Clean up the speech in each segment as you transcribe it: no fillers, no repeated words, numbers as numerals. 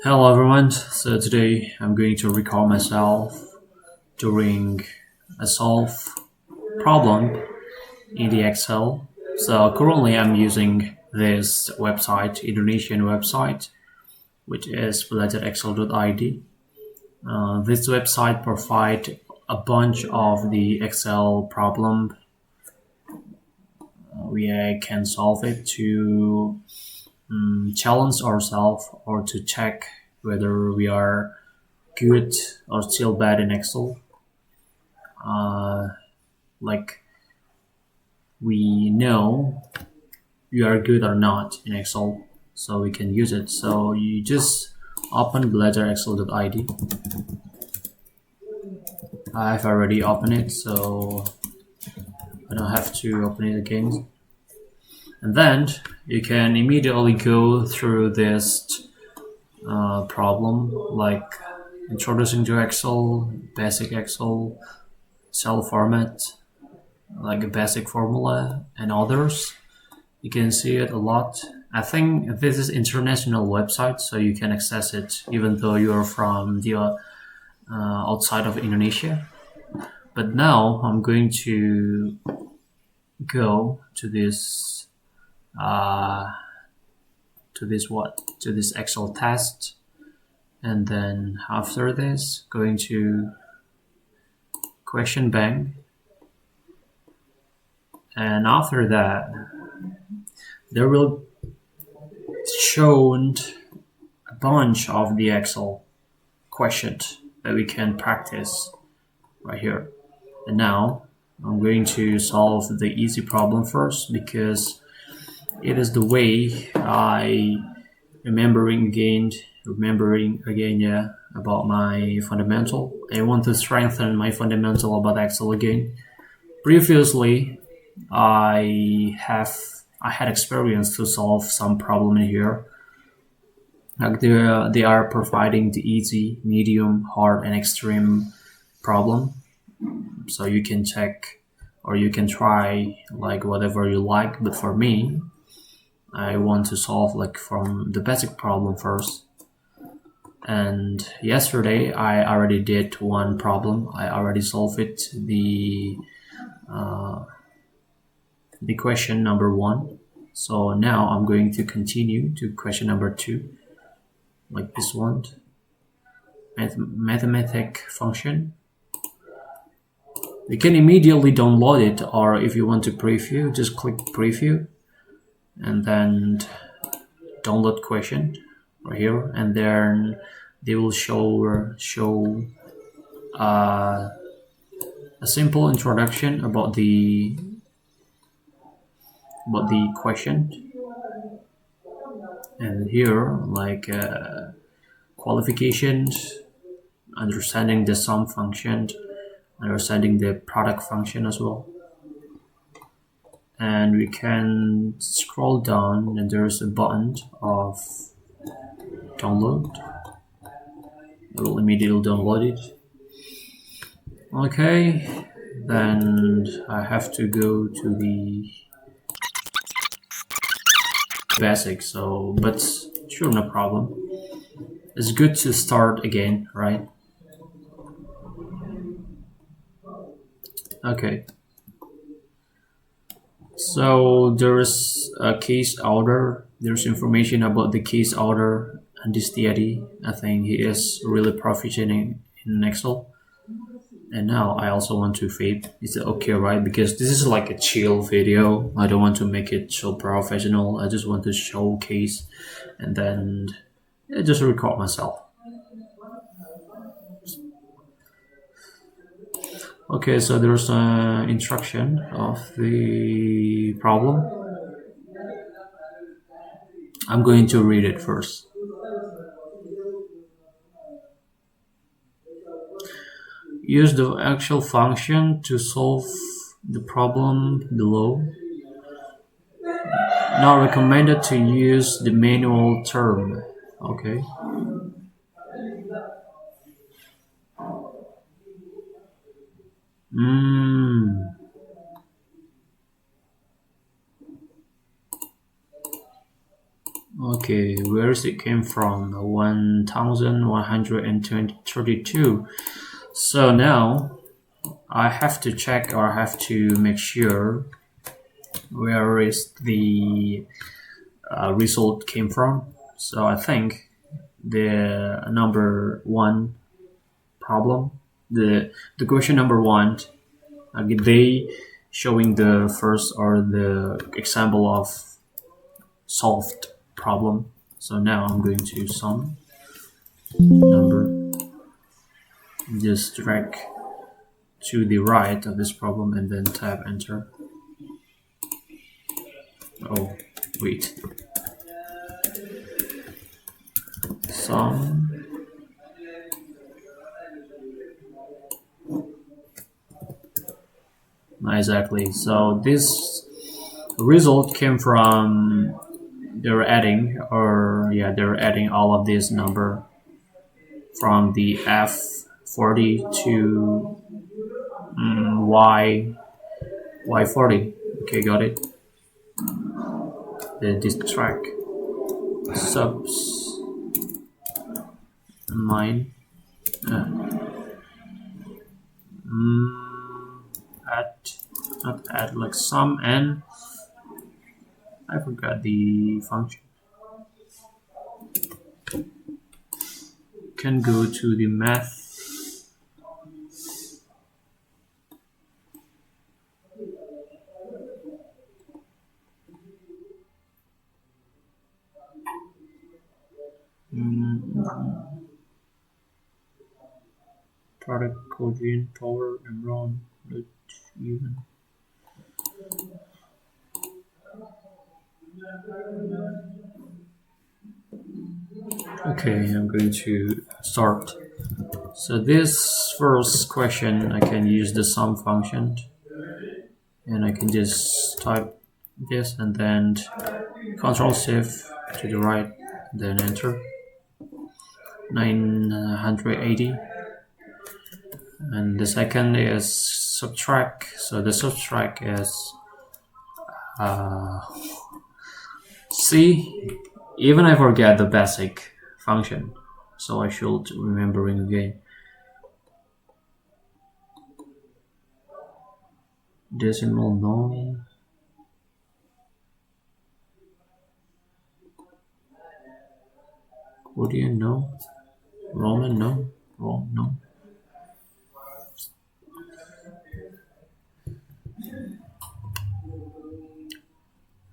Hello everyone. So today I'm going to record myself doing a solve problem in the Excel. So currently I'm using this website, Indonesian website, which is belajarexcel.id. This website provides a bunch of the Excel problem. We can solve it to challenge ourselves or to check whether we are good or still bad in Excel. Like we know you are good or not in Excel, so we can use it. So you just open belajarexcel.id. I've already opened it, so I don't have to open it again. And then you can immediately go through this problem, like introducing to Excel, basic Excel, cell format, like a basic formula, and others. You can see it a lot. I think this is international website, so you can access it even though you are from the outside of Indonesia. But now I'm going to go to this to this Excel test, and then after this going to question bank, and after that there will shown a bunch of the Excel questions that we can practice right here. And now I'm going to solve the easy problem first because it is the way I remembering again, yeah, about my fundamental. I want to strengthen my fundamental about Excel again. Previously, I had experience to solve some problem in here. Like they are providing the easy, medium, hard, and extreme problem. So you can check or you can try like whatever you like. But for me, I want to solve like from the basic problem first. And yesterday I already did one problem. I already solved it. The question number 1. So now I'm going to continue to question number 2, like this one, mathematic function. You can immediately download it, or if you want to preview, just click preview and then download question right here, and then they will show a simple introduction about the question, and here like qualifications, understanding the sum function, understanding the product function as well. And we can scroll down and there's a button of download. It will immediately download it. Okay, then I have to go to the basic, so but sure, no problem. It's good to start again, right? Okay, so there's a case order. There's information about the case order and this theory. I think he is really proficient in Excel. And now I also want to vape. Is it okay, right? Because this is like a chill video. I don't want to make it so professional. I just want to showcase and then just record myself. Okay, so there's an instruction of the problem. I'm going to read it first. Use the actual function to solve the problem below. Not recommended to use the manual term. Okay. Okay, where is it came from? 1132. So now I have to check, or I have to make sure where is the result came from. So I think the number one problem, the question number one, they showing the first or the example of solved problem. So now I'm going to sum number, just drag to the right of this problem and then tab enter. Oh wait, sum not exactly. So this result came from they're adding, or yeah, they're adding all of this number from the F40 to Y40. Okay, got it. Then this track subs mine add, not add, like sum, and I forgot the function. Can go to the math. Product cogent power and run even. Okay, I'm going to start. So this first question, I can use the sum function, and I can just type this and then Control Shift to the right, then enter. 980. And the second is subtract. So the subtract is see, even I forget the basic function, so I should remembering again. Decimal no. Quotient no. Roman no. Wrong no.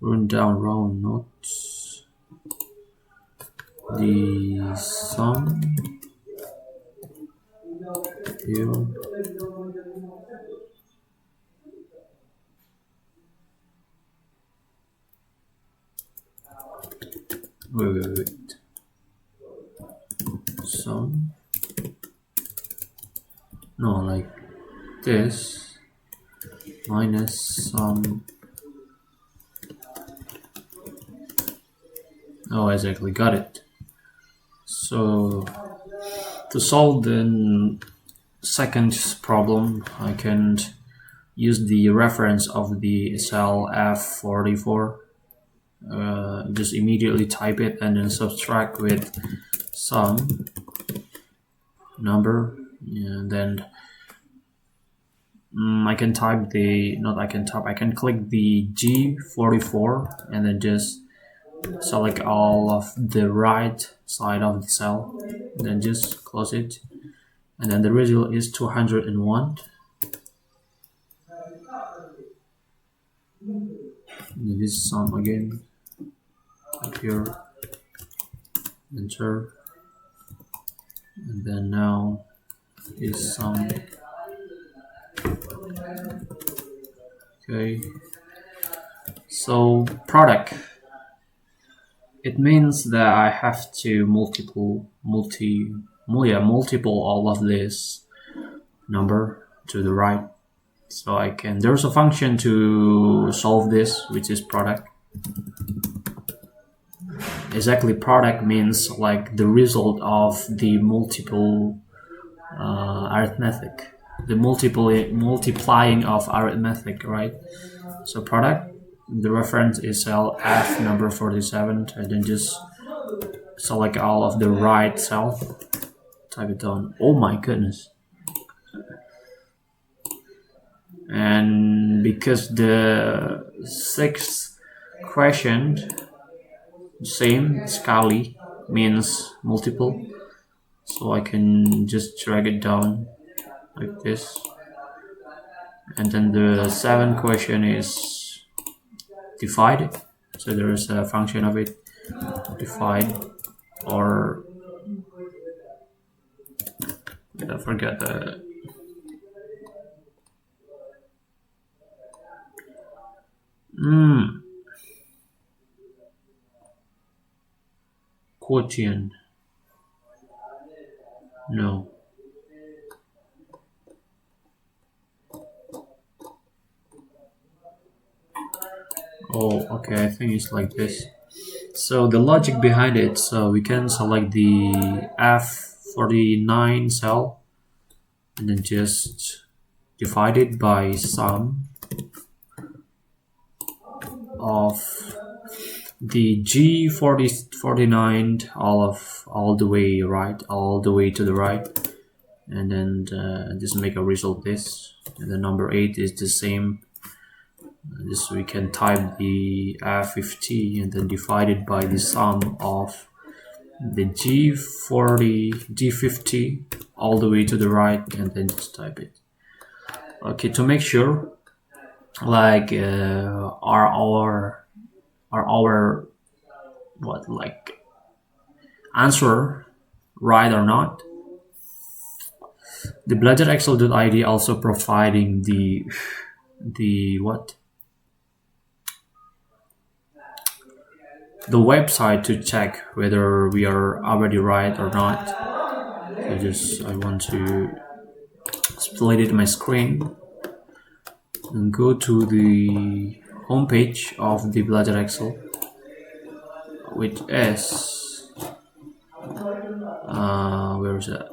Run down round notes. The sum here. Wait. Sum. No, like this minus sum. Oh, exactly, got it. So to solve the second problem, I can use the reference of the cell F44. Just immediately type it and then subtract with sum number, and then I can type the, not I can type, I can click the G44 and then just select all of the right side of the cell, then just close it, and then the result is 201. And this sum again, up here, enter, and then now is sum. Okay, so product, it means that I have to multiple all of this number to the right. So I can, there's a function to solve this, which is product. Exactly, product means like the result of the multiple arithmetic, the multiplying of arithmetic, right? So product, the reference is cell F number 47, and then just select all of the right cell, type it down. Oh my goodness. And because the sixth question same sekali means multiple, so I can just drag it down like this. And then the seventh question is divide, so there is a function of it, divide, or I forget the quotient. No. Oh, okay, I think it's like this. So the logic behind it, so we can select the F49 cell and then just divide it by sum of the G49 all the way right, all the way to the right, and then just make a result this, and the number 8 is the same. This we can type the F50 and then divide it by the sum of the G50 all the way to the right, and then just type it. Okay, to make sure like are our what, like, answer right or not, the belajarexcel.id also providing the what, the website to check whether we are already right or not. So just I want to split it my screen and go to the homepage of the belajarexcel, which is where is that?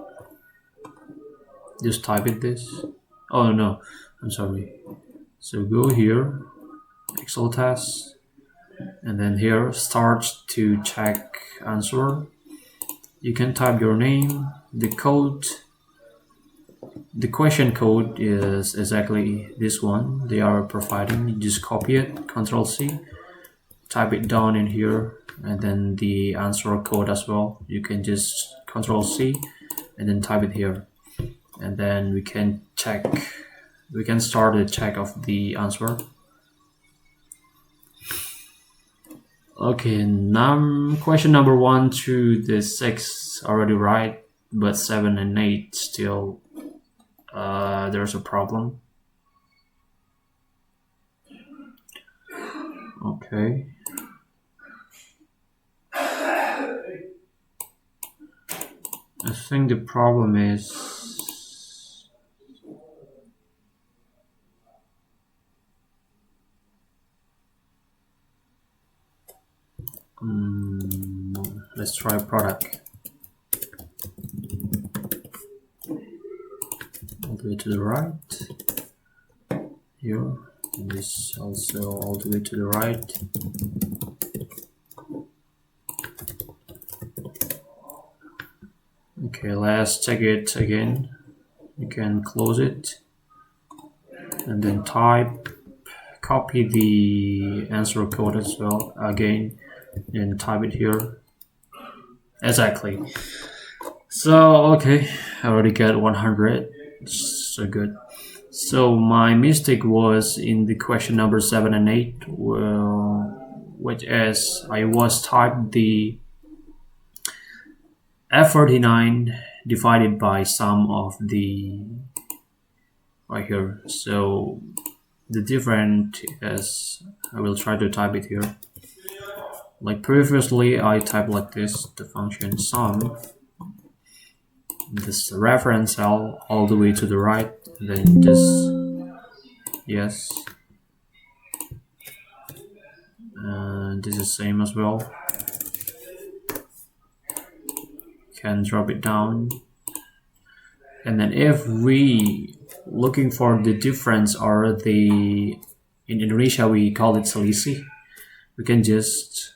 Just type it this. Oh no, I'm sorry. So go here, Excel test, and then here start to check answer. You can type your name, the code. The question code is exactly this one they are providing. You just copy it, Control C, type it down in here, and then the answer code as well. You can just Control C and then type it here, and then we can check. We can start the check of the answer. Okay, question number 1 to the 6 already right, but 7 and 8 still there's a problem. Okay. I think the problem is let's try product all the way to the right here, and this also all the way to the right. Okay, let's check it again. You can close it and then copy the answer code as well again, and type it here. Exactly. So okay, I already got 100. So good. So my mistake was in the question number 7 and 8, which is I was typed the F49 divided by sum of the right here. So the difference is, I will try to type it here. Like previously, I typed like this, the function sum, this reference cell all the way to the right, then this, yes, and this is same as well. Can drop it down, and then if we looking for the difference or the in Indonesia we call it selisih. We can just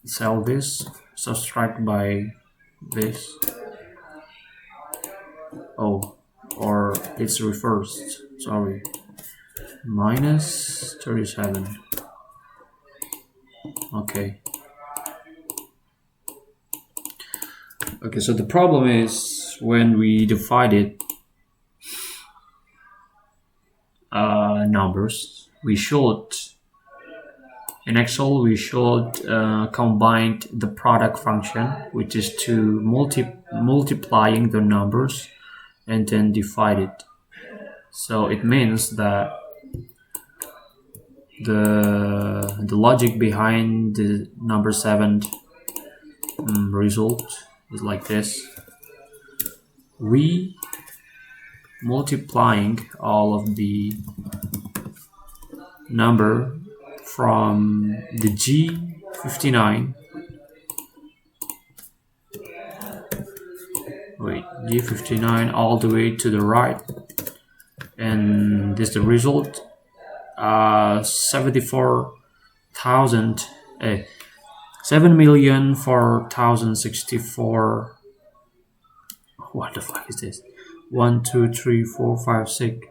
sell this, subtract by this. Oh, or it's reversed, sorry. Minus 37. Okay. Okay, so the problem is when we divided numbers, we should, in Excel, we should combine the product function, which is to multiplying the numbers and then divide it. So it means that the logic behind the number 7 result is like this. We multiplying all of the number from the G59 G59 all the way to the right, and this is the result. 7,004,064. What the fuck is this? 1 2 3 4 5 6.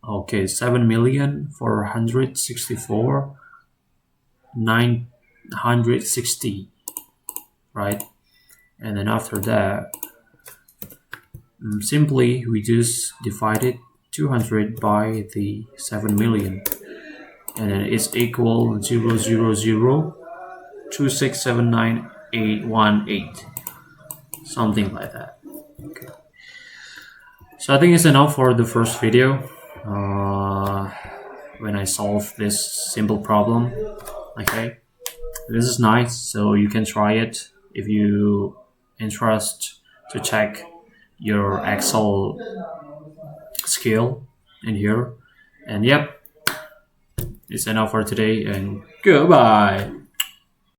Okay, 7,464,960, right? And then after that, simply we just divided 200 by the 7 million, and then it's equal 0002679,818, something like that. Okay. So I think it's enough for the first video. When I solve this simple problem, okay, this is nice, so you can try it if you interest to check your Excel skill in here. And yep, it's enough for today, and goodbye.